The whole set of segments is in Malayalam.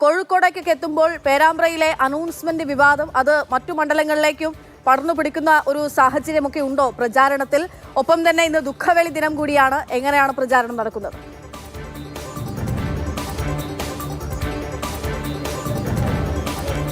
കോഴിക്കോടേക്കൊക്കെ എത്തുമ്പോൾ പേരാമ്പ്രയിലെ അനൗൺസ്മെന്റ് വിവാദം അത് മറ്റു മണ്ഡലങ്ങളിലേക്കും പടർന്നു പിടിക്കുന്ന ഒരു സാഹചര്യമൊക്കെ ഉണ്ടോ പ്രചാരണത്തിൽ? ഒപ്പം തന്നെ ഇന്ന് ദുഃഖവെള്ളി ദിനം കൂടിയാണ്. എങ്ങനെയാണ് പ്രചാരണം നടക്കുന്നത്?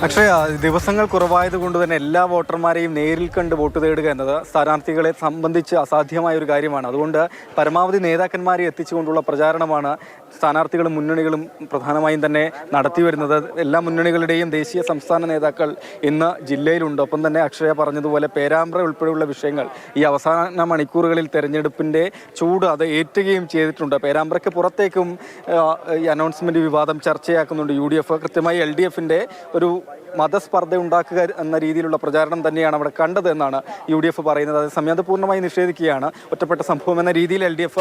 അക്ഷയ, ദിവസങ്ങൾ കുറവായതുകൊണ്ട് തന്നെ എല്ലാ വോട്ടർമാരെയും നേരിൽ കണ്ട് വോട്ട് തേടുക എന്നത് സ്ഥാനാർത്ഥികളെ സംബന്ധിച്ച് അസാധ്യമായ ഒരു കാര്യമാണ്. അതുകൊണ്ട് പരമാവധി നേതാക്കന്മാരെ എത്തിച്ചുകൊണ്ടുള്ള പ്രചാരണമാണ് സ്ഥാനാർത്ഥികളും മുന്നണികളും പ്രധാനമായും തന്നെ നടത്തി വരുന്നത്. എല്ലാ മുന്നണികളുടെയും ദേശീയ സംസ്ഥാന നേതാക്കൾ ഇന്ന് ജില്ലയിലുണ്ട്. ഒപ്പം തന്നെ അക്ഷയ പറഞ്ഞതുപോലെ പേരാമ്പ്ര ഉൾപ്പെടെയുള്ള വിഷയങ്ങൾ ഈ അവസാന മണിക്കൂറുകളിൽ തെരഞ്ഞെടുപ്പിൻ്റെ ചൂട് അത് ഏറ്റുകയും ചെയ്തിട്ടുണ്ട്. പേരാമ്പ്രയ്ക്ക് പുറത്തേക്കും ഈ അനൗൺസ്മെൻറ്റ് വിവാദം ചർച്ചയാക്കുന്നുണ്ട് UDF. കൃത്യമായി LDFിൻ്റെ ഒരു മതസ്പർദ്ധ ഉണ്ടാക്കുക എന്ന രീതിയിലുള്ള പ്രചാരണം തന്നെയാണ് അവിടെ കണ്ടത് എന്നാണ് UDF പറയുന്നത്. അതേസമയം അത് പൂർണ്ണമായി നിഷേധിക്കുകയാണ്. ഒറ്റപ്പെട്ട സംഭവം എന്ന രീതിയിൽ LDF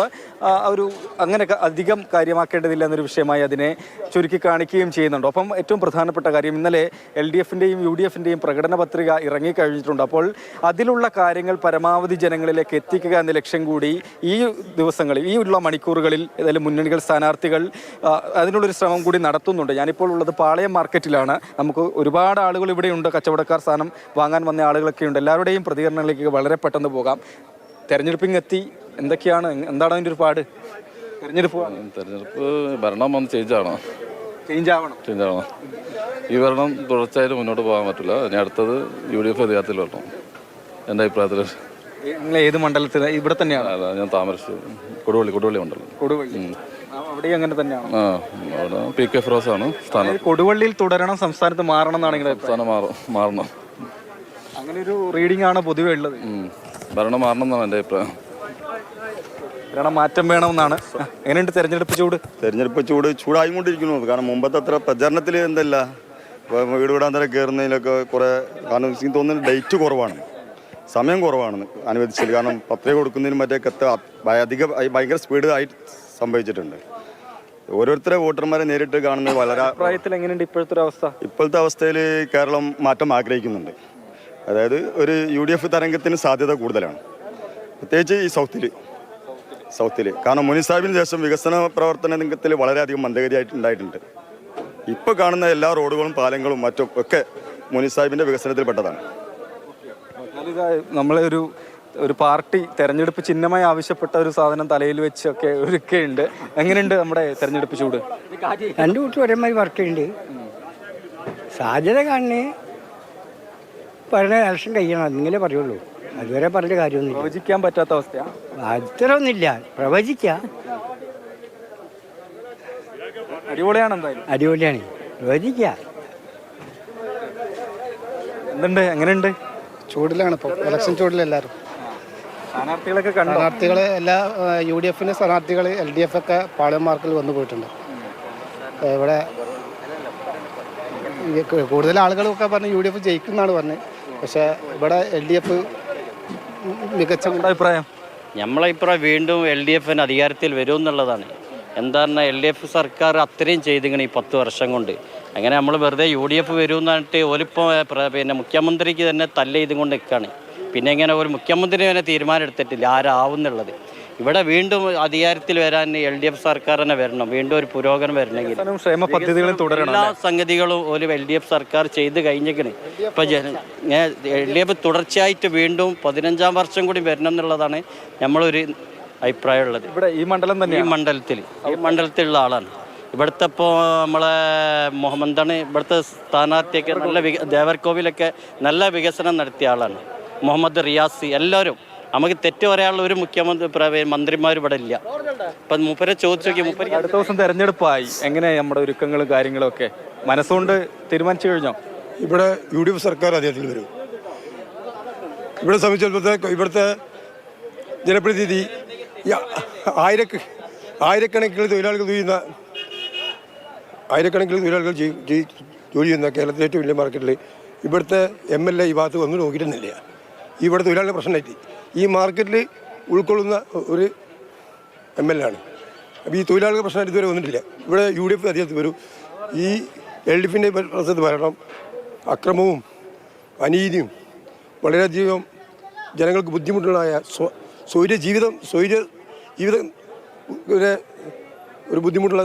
ഒരു അങ്ങനെ അധികം കാര്യമാക്കേണ്ടതില്ല എന്നൊരു വിഷയമായി അതിനെ ചുരുക്കി കാണിക്കുകയും ചെയ്യുന്നുണ്ട്. ഒപ്പം ഏറ്റവും പ്രധാനപ്പെട്ട കാര്യം, ഇന്നലെ LDFിൻ്റെയും UDFിൻ്റെയും പ്രകടന പത്രിക ഇറങ്ങിക്കഴിഞ്ഞിട്ടുണ്ട്. അപ്പോൾ അതിലുള്ള കാര്യങ്ങൾ പരമാവധി ജനങ്ങളിലേക്ക് എത്തിക്കുക എന്ന ലക്ഷ്യം കൂടി ഈ ദിവസങ്ങളിൽ, ഈ ഉള്ള മണിക്കൂറുകളിൽ ഏതായാലും മുന്നണികൾ സ്ഥാനാർത്ഥികൾ അതിനുള്ളൊരു ശ്രമം കൂടി നടത്തുന്നുണ്ട്. ഞാനിപ്പോൾ ഉള്ളത് പാളയം മാർക്കറ്റിലാണ്. നമുക്ക് ഒരുപാട് ആളുകൾ ഇവിടെയുണ്ട്. കച്ചവടക്കാർ, സാധനം വാങ്ങാൻ വന്ന ആളുകളൊക്കെ ഉണ്ട്. എല്ലാവരുടെയും പ്രതികരണങ്ങളിലേക്ക് വളരെ പെട്ടെന്ന് പോകാം. തെരഞ്ഞെടുപ്പിങ് എത്തി, എന്തൊക്കെയാണ്, എന്താണ് അതിൻ്റെ ഒരു പാട്? തെരഞ്ഞെടുപ്പ് ഭരണം വന്ന് ചേഞ്ച് ആവണം. ഈ ഭരണം തുടർച്ചയായിട്ട് മുന്നോട്ട് പോകാൻ പറ്റില്ല. ഇനി അടുത്തത് UDF അധികാരത്തിൽ വരണം എൻ്റെ അഭിപ്രായത്തിൽ. നിങ്ങൾ ഏത് മണ്ഡലത്തിൽ? ഇവിടെ തന്നെയാണ്. ഞാൻ താമരശ്ശേരി കൊടുവള്ളി മണ്ഡലം. അവിടെ അങ്ങനെ തന്നെയാണ്. അവിടെ PK ഫിറോസ് ആണ് സ്ഥാനം. കൊടുവള്ളിയിൽ തുടരണം, സംസ്ഥാനത്ത് മാറണം എന്നാണ് സ്ഥാനം മാറണം. അങ്ങനെ ഒരു റീഡിംഗ് ആണ് പൊതുവെ ഉള്ളത്. ഭരണം മാറണം എന്നാണ് എൻ്റെ അഭിപ്രായം. ഭരണം മാറ്റം വേണമെന്നാണ്. എങ്ങനെയുണ്ട് തെരഞ്ഞെടുപ്പ് ചൂട്? ചൂടായിക്കൊണ്ടിരിക്കുന്നു. കാരണം മുമ്പത്തെ അത്ര പ്രചരണത്തിൽ എന്തല്ല, വീട് വിടാന്തരം കയറുന്നതിലൊക്കെ കുറേ, കാരണം എനിക്ക് തോന്നുന്നത് ഡേറ്റ് കുറവാണ്, സമയം കുറവാണ് അനുവദിച്ചത്. കാരണം പത്രിക കൊടുക്കുന്നതിനും മറ്റേക്കൊക്കെ ഭയങ്കര സ്പീഡ് ആയിട്ട് സംഭവിച്ചിട്ടുണ്ട്. ഓരോരുത്തരെ വോട്ടർമാരെ നേരിട്ട് കാണുന്നത് വളരെ പ്രായത്തിൽ. എങ്ങനെയുണ്ട് ഇപ്പോഴത്തെ അവസ്ഥയിൽ? കേരളം മാറ്റം ആഗ്രഹിക്കുന്നുണ്ട്. അതായത് ഒരു UDF തരംഗത്തിന് സാധ്യത കൂടുതലാണ്, പ്രത്യേകിച്ച് ഈ സൗത്തിൽ. കാരണം മുനിസാബിന് ശേഷം വികസന പ്രവർത്തന രംഗത്തിൽ വളരെയധികം മന്ദഗതിയായിട്ട് ഉണ്ടായിട്ടുണ്ട്. ഇപ്പോൾ കാണുന്ന എല്ലാ റോഡുകളും പാലങ്ങളും മറ്റും ഒക്കെ മുനിസാബിൻ്റെ വികസനത്തിൽപ്പെട്ടതാണ്. നമ്മളെ ഒരു പാർട്ടി തെരഞ്ഞെടുപ്പ് ചിഹ്നമായി ആവശ്യപ്പെട്ട ഒരു സാധനം തലയിൽ വെച്ചൊക്കെ ഒരുക്കുണ്ട്. എങ്ങനെയുണ്ട് നമ്മുടെ തെരഞ്ഞെടുപ്പ് ചൂട്? രണ്ടു കൂട്ടി ഒരേമാതിരി വർക്ക് ചെയ്യുന്നുണ്ട്. സാധ്യത കാണുന്നേ പറഞ്ഞ ഇലക്ഷൻ കഴിയണം എന്നിങ്ങനെ പറയുള്ളൂ. അതുവരെ പറഞ്ഞ കാര്യമൊന്നും പ്രവചിക്കാൻ പറ്റാത്ത അവസ്ഥയാണ്. അത്രയൊന്നുമില്ല, പ്രവചിക്കാം. അടിപൊളിയാണ്, എന്തായാലും അടിപൊളിയാണ്, പ്രവചിക്കാം. എന്തുണ്ട്, എങ്ങനെയുണ്ട്? ചൂടിലാണ് ഇപ്പോൾ, ഇലക്ഷൻ ചൂടിലെല്ലാവരും. സ്ഥാനാർത്ഥികൾ എല്ലാ UDFിൻ്റെ സ്ഥാനാർത്ഥികൾ LDF ഒക്കെ പാളയം മാർക്കിൽ വന്നു പോയിട്ടുണ്ട്. ഇവിടെ കൂടുതൽ ആളുകളൊക്കെ പറഞ്ഞ് UDF ജയിക്കുമെന്നാണ് പറഞ്ഞത്. പക്ഷേ ഇവിടെ LDF മികച്ച അഭിപ്രായം. നമ്മളെ ഇപ്രായം വീണ്ടും LDFന് അധികാരത്തിൽ വരും എന്നുള്ളതാണ്. എന്താ പറഞ്ഞാൽ LDF സർക്കാർ അത്രയും ചെയ്തിങ്ങനെ ഈ 10 വർഷം കൊണ്ട്. അങ്ങനെ നമ്മൾ വെറുതെ UDF വരുമെന്നിട്ട് ഓലിപ്പോൾ പിന്നെ മുഖ്യമന്ത്രിക്ക് തന്നെ തല്ല ചെയ്തും കൊണ്ട് നിൽക്കുകയാണ്. പിന്നെ ഇങ്ങനെ ഒരു മുഖ്യമന്ത്രി തന്നെ തീരുമാനം എടുത്തിട്ടില്ല ആരാവുന്നുള്ളത്. ഇവിടെ വീണ്ടും അധികാരത്തിൽ വരാൻ LDF സർക്കാർ തന്നെ വരണം. വീണ്ടും ഒരു പുരോഗമനം വരണമെങ്കിൽ എല്ലാ സംഗതികളും ഒരു LDF സർക്കാർ ചെയ്ത് കഴിഞ്ഞേക്കണ്. ഇപ്പം LDF തുടർച്ചയായിട്ട് വീണ്ടും 15ാം വർഷം കൂടി വരണം എന്നുള്ളതാണ് നമ്മളൊരു അഭിപ്രായമുള്ളത്. ഇവിടെ ഈ മണ്ഡലത്തിലുള്ള ആളാണ്. ഇവിടുത്തെ ഇപ്പോൾ നമ്മളെ മുഹമ്മദാണ് ഇവിടുത്തെ സ്ഥാനാർത്ഥിയൊക്കെ നല്ല ദേവർകോവിലൊക്കെ നല്ല വികസനം നടത്തിയ ആളാണ്. മുഹമ്മദ് റിയാസ്. എല്ലാവരും നമുക്ക് തെറ്റ് പറയാനുള്ള ഒരു മന്ത്രിമാർ ഇവിടെ ഇല്ല. അപ്പം മൂപ്പരെ ചോദിച്ചു നോക്കി. അടുത്ത ദിവസം തെരഞ്ഞെടുപ്പായി, എങ്ങനെ നമ്മുടെ ഒരുക്കങ്ങളും കാര്യങ്ങളും ഒക്കെ മനസ്സുകൊണ്ട് തീരുമാനിച്ചു കഴിഞ്ഞോ? ഇവിടെ UDF സർക്കാർ അധികാരത്തിൽ വരും. ഇവിടെ സംബന്ധിച്ചിടത്തോളം ഇവിടുത്തെ ജനപ്രതിനിധി ആയിരക്കണക്കിന് തൊഴിലാളികൾ ജോലി ചെയ്യുന്ന കേരളത്തിലെ ഏറ്റവും വലിയ മാർക്കറ്റിൽ ഇവിടുത്തെ MLA ഈ ഭാഗത്ത് വന്ന് നോക്കിയിരുന്നില്ല. ഇവിടെ തൊഴിലാളികളുടെ പ്രശ്നമായിട്ട് ഈ മാർക്കറ്റിൽ ഉൾക്കൊള്ളുന്ന ഒരു MLA ആണ്. അപ്പോൾ ഈ തൊഴിലാളികളുടെ പ്രശ്നമായിട്ട് ഇതുവരെ വന്നിട്ടില്ല. ഇവിടെ UDF അധികാരത്തിൽ വരും. ഈ LDFിൻ്റെ പ്രശ്നത്തിൽ വരണം. അക്രമവും അനീതിയും വളരെയധികം ജനങ്ങൾക്ക് ബുദ്ധിമുട്ടുള്ളതായ ജീവിതം ഒരു ബുദ്ധിമുട്ടുള്ള.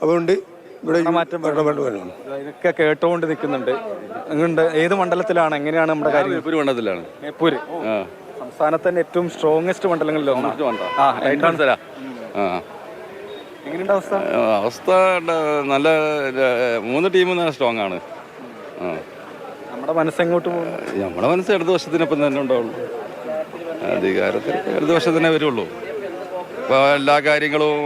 അതുകൊണ്ട് ഇവിടെ മാറ്റം വേണം. ഇതൊക്കെ കേട്ടുകൊണ്ട് നിൽക്കുന്നുണ്ട്. അങ്ങുണ്ട് ഏത് മണ്ഡലത്തിലാണ്, എങ്ങനെയാണ് നമ്മുടെ കാര്യം? ബേപ്പൂർ മണ്ഡലത്തിലാണ്. ബേപ്പൂര് സംസ്ഥാനത്തെ തന്നെ ഏറ്റവും സ്ട്രോങ്ങസ്റ്റ് മണ്ഡലങ്ങളിൽ ഒന്നാണ്. എങ്ങനെയുണ്ട് അവസ്ഥ? അവസ്ഥ നല്ല 3 ടീമും നല്ല സ്ട്രോങ് ആണ്. നമ്മുടെ മനസ്സെങ്ങോട്ട് പോകുന്നു? നമ്മുടെ മനസ്സ് ഇടതുപക്ഷത്തിനൊപ്പം തന്നെ ഉണ്ടാവുള്ളൂ. അധികാരത്തിൽ ഇടതുപക്ഷത്തിനെ വരുള്ളൂ. ഇപ്പോൾ എല്ലാ കാര്യങ്ങളും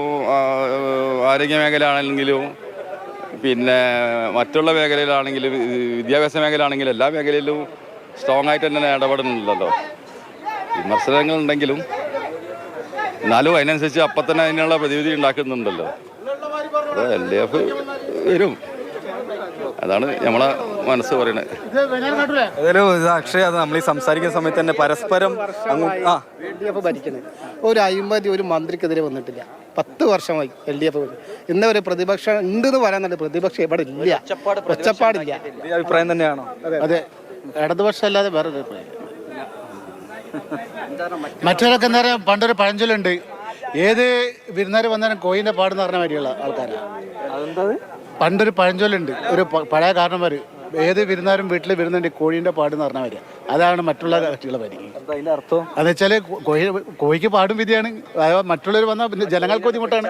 ആരോഗ്യ മേഖല ആണെങ്കിലും പിന്നെ മറ്റുള്ള മേഖലയിലാണെങ്കിലും വിദ്യാഭ്യാസ മേഖല ആണെങ്കിലും എല്ലാ മേഖലയിലും സ്ട്രോങ് ആയിട്ട് തന്നെ ഇടപെടുന്നുണ്ടല്ലോ. വിമർശനങ്ങളുണ്ടെങ്കിലും എന്നാലും അതിനനുസരിച്ച് അപ്പം തന്നെ അതിനുള്ള പ്രതിവിധി ഉണ്ടാക്കുന്നുണ്ടല്ലോ. അപ്പോൾ LDF വരും, അതാണ് നമ്മളെ മനസ്സ് പറയുന്നത്. ഏതായാലും ഇത് അക്ഷയ നമ്മൾ ഈ സംസാരിക്കുന്ന സമയത്ത് തന്നെ പരസ്പരം LDF ഭരിക്കുന്നത് ഒരു 50 ഒരു മന്ത്രിക്കെതിരെ വന്നിട്ടില്ല. 10 വർഷമായി LDF. ഇന്ന് ഒരു പ്രതിപക്ഷം ഉണ്ടെന്ന് പറയാൻ പ്രതിപക്ഷം ഇവിടെ ഇല്ല, ഒച്ചപ്പാടില്ല. ഈ അഭിപ്രായം തന്നെയാണോ? അതെ, ഇടതുപക്ഷം അല്ലാതെ വേറെ അഭിപ്രായം. മറ്റവരൊക്കെ എന്താ പറയുക, പണ്ടൊരു പഴഞ്ചൊല്ലുണ്ട്, ഏത് വിരുന്നാർ വന്നാലും കോയിൻ്റെ പാടെന്ന് പറഞ്ഞ മാതിരിയുള്ള ആൾക്കാരാണ്. പണ്ടൊരു പഴഞ്ചൊല്ലുണ്ട്, ഒരു പഴയ കാരണന്മാർ, ഏത് വിരുന്നാരും വീട്ടിൽ വരുന്നുണ്ട് കോഴീൻ്റെ പാടെന്ന് പറഞ്ഞ മാതിരി. അതാണ് മറ്റുള്ള കക്ഷികളെ പരി. അതെന്ന് വെച്ചാൽ കോഴിക്ക് പാടും വിധിയാണ്. മറ്റുള്ളവർ വന്നാൽ ജനങ്ങൾക്ക് ബുദ്ധിമുട്ടാണ്,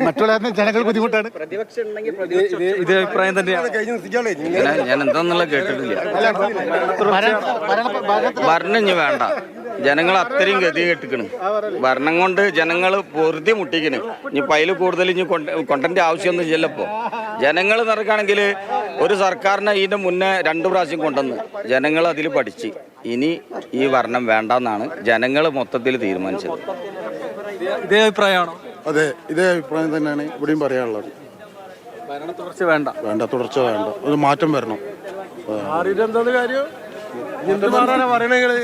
മറ്റുള്ള ജനങ്ങൾക്ക് ബുദ്ധിമുട്ടാണ്. ഇത് അഭിപ്രായം തന്നെയാണ്. ഞാൻ എന്താന്നുള്ള കേട്ടിട്ടില്ല. ഭരണം വേണ്ട, ജനങ്ങൾ അത്രയും ഗതി കെട്ടിക്കണ്. ഭരണം കൊണ്ട് ജനങ്ങൾ പൊറുതി മുട്ടിക്കണ്. ഇനി പൈൽ കൂടുതൽ ഇനി കൊണ്ടന്റ് ആവശ്യമൊന്നും ഇല്ലപ്പോൾ. ജനങ്ങൾ നടക്കുകയാണെങ്കിൽ ഒരു സർക്കാരിനെ ഇതിൻ്റെ മുന്നേ 2 പ്രാവശ്യം കൊണ്ടുവന്ന് ജനങ്ങൾ അതിൽ പഠിച്ച് ഇനി ഈ ഭരണം വേണ്ടെന്നാണ് ജനങ്ങൾ മൊത്തത്തിൽ തീരുമാനിച്ചത്. ഇതേ അഭിപ്രായമാണോ? അതെ, ഇതേ അഭിപ്രായം തന്നെയാണ് ഇവിടെയും പറയാനുള്ളത്. തുടർച്ച വേണ്ട, തുടർച്ച വേണ്ട, ഒരു മാറ്റം വരണം. കാര്യം എന്ത് പറയാനാ പറയണേങ്ങള്?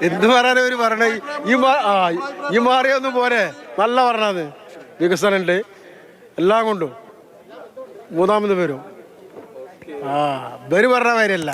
എന്ത് പറയാനാ ഒരു പറയണേ? ഈ മാറിയൊന്നും പോരെ, നല്ല പറഞ്ഞത് വികസനം ഉണ്ട് എല്ലാം കൊണ്ടും. 3ാമത് പേരും ഇവര് പറഞ്ഞ കാര്യമല്ല.